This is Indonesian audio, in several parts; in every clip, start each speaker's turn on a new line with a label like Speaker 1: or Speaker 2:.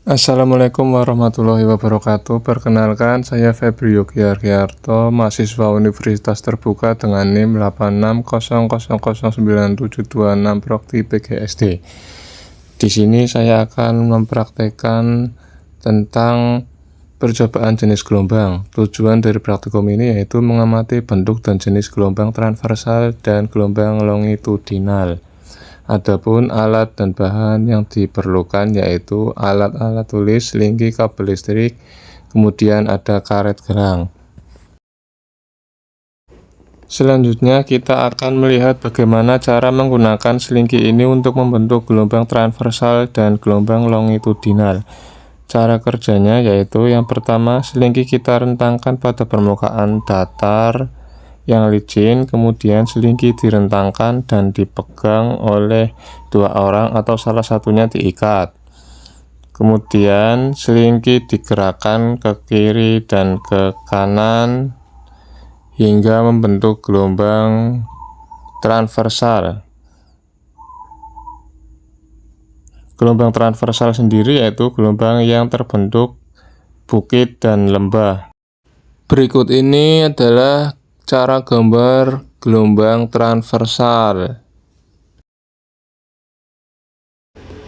Speaker 1: Assalamualaikum warahmatullahi wabarakatuh. Perkenalkan, saya Febri Yogyarto, mahasiswa Universitas Terbuka dengan NIM 86000972 Prokti PGSD. Di sini saya akan mempraktekkan tentang percobaan jenis gelombang. Tujuan dari praktikum ini yaitu mengamati bentuk dan jenis gelombang transversal dan gelombang longitudinal. Adapun alat dan bahan yang diperlukan yaitu alat-alat tulis, linki, kabel listrik, kemudian ada karet gerang. Selanjutnya kita akan melihat bagaimana cara menggunakan selingki ini untuk membentuk gelombang transversal dan gelombang longitudinal. Cara kerjanya yaitu yang pertama, selingki kita rentangkan pada permukaan datar yang licin, kemudian selingki direntangkan dan dipegang oleh dua orang atau salah satunya diikat. Kemudian selingki digerakkan ke kiri dan ke kanan hingga membentuk gelombang transversal. Gelombang transversal sendiri yaitu gelombang yang terbentuk bukit dan lembah. Berikut ini adalah cara gambar gelombang transversal.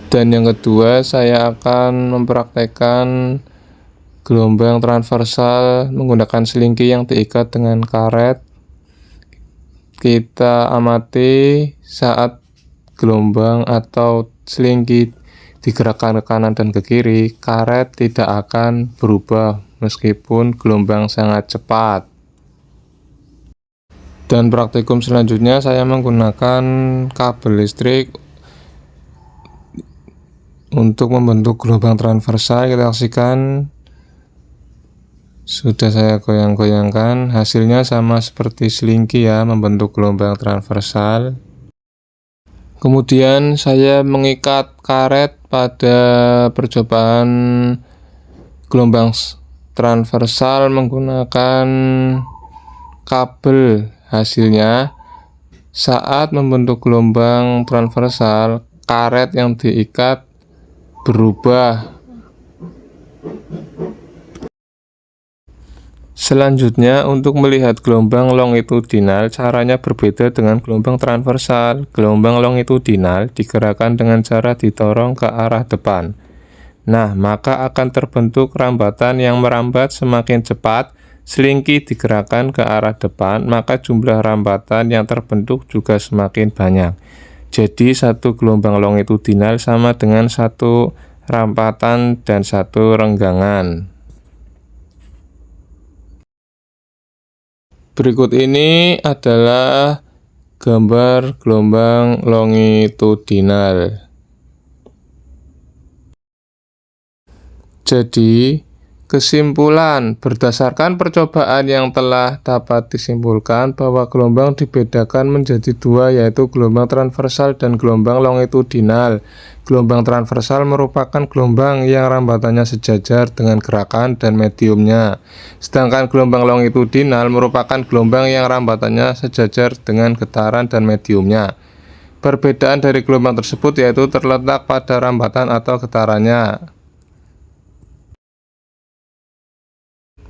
Speaker 1: Dan yang kedua, saya akan mempraktekkan gelombang transversal menggunakan selingki yang diikat dengan karet. Kita amati saat gelombang atau selingki digerakkan ke kanan dan ke kiri, karet tidak akan berubah meskipun gelombang sangat cepat. Dan praktikum selanjutnya saya menggunakan kabel listrik untuk membentuk gelombang transversal. Kita saksikan, sudah saya goyang-goyangkan, hasilnya sama seperti selingki ya, membentuk gelombang transversal. Kemudian saya mengikat karet pada percobaan gelombang transversal menggunakan kabel. Hasilnya, saat membentuk gelombang transversal, karet yang diikat berubah. Selanjutnya, untuk melihat gelombang longitudinal, caranya berbeda dengan gelombang transversal. Gelombang longitudinal digerakkan dengan cara didorong ke arah depan. Nah, maka akan terbentuk rambatan yang merambat semakin cepat. Selingki digerakkan ke arah depan, maka jumlah rambatan yang terbentuk juga semakin banyak. Jadi satu gelombang longitudinal sama dengan satu rambatan dan satu renggangan. Berikut ini adalah gambar gelombang longitudinal. Jadi kesimpulan, berdasarkan percobaan yang telah dapat disimpulkan bahwa gelombang dibedakan menjadi dua, yaitu gelombang transversal dan gelombang longitudinal. Gelombang transversal merupakan gelombang yang rambatannya sejajar dengan gerakan dan mediumnya. Sedangkan gelombang longitudinal merupakan gelombang yang rambatannya sejajar dengan getaran dan mediumnya. Perbedaan dari gelombang tersebut yaitu terletak pada rambatan atau getarannya.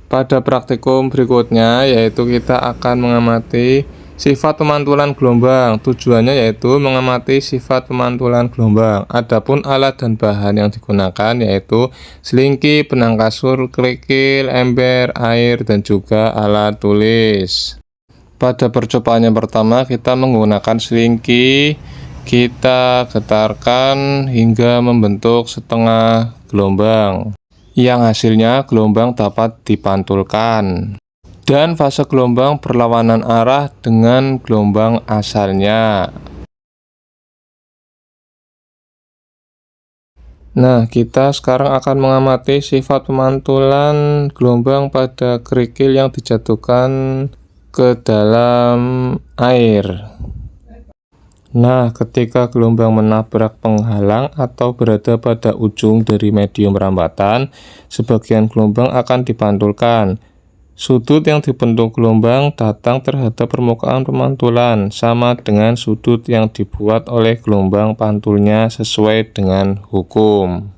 Speaker 1: Pada praktikum berikutnya yaitu kita akan mengamati sifat pemantulan gelombang. Tujuannya yaitu mengamati sifat pemantulan gelombang. Adapun alat dan bahan yang digunakan yaitu selingki, benang kasur, kerikil, ember, air, dan juga alat tulis. Pada percobaan yang pertama kita menggunakan selingki, kita getarkan hingga membentuk setengah gelombang, yang hasilnya gelombang dapat dipantulkan. Dan fase gelombang berlawanan arah dengan gelombang asalnya. Nah, kita sekarang akan mengamati sifat pemantulan gelombang pada kerikil yang dijatuhkan ke dalam air. Nah, ketika gelombang menabrak penghalang atau berada pada ujung dari medium rambatan, sebagian gelombang akan dipantulkan. Sudut yang dibentuk gelombang datang terhadap permukaan pemantulan, sama dengan sudut yang dibuat oleh gelombang pantulnya sesuai dengan hukum.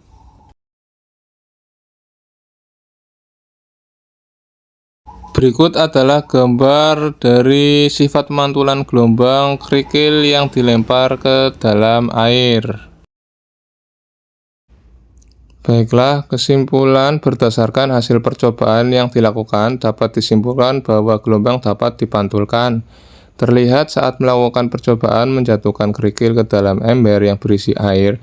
Speaker 1: Berikut adalah gambar dari sifat pemantulan gelombang kerikil yang dilempar ke dalam air. Baiklah, kesimpulan berdasarkan hasil percobaan yang dilakukan dapat disimpulkan bahwa gelombang dapat dipantulkan. Terlihat saat melakukan percobaan menjatuhkan kerikil ke dalam ember yang berisi air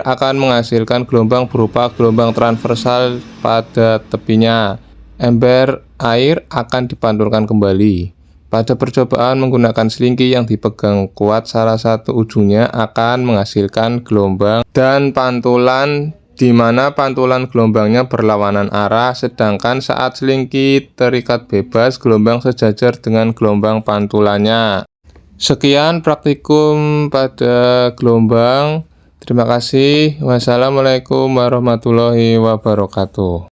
Speaker 1: akan menghasilkan gelombang berupa gelombang transversal pada tepinya. Ember air akan dipantulkan kembali. Pada percobaan menggunakan selingki yang dipegang kuat, salah satu ujungnya akan menghasilkan gelombang dan pantulan, di mana pantulan gelombangnya berlawanan arah, sedangkan saat selingki terikat bebas, gelombang sejajar dengan gelombang pantulannya. Sekian praktikum pada gelombang. Terima kasih. Wassalamualaikum warahmatullahi wabarakatuh.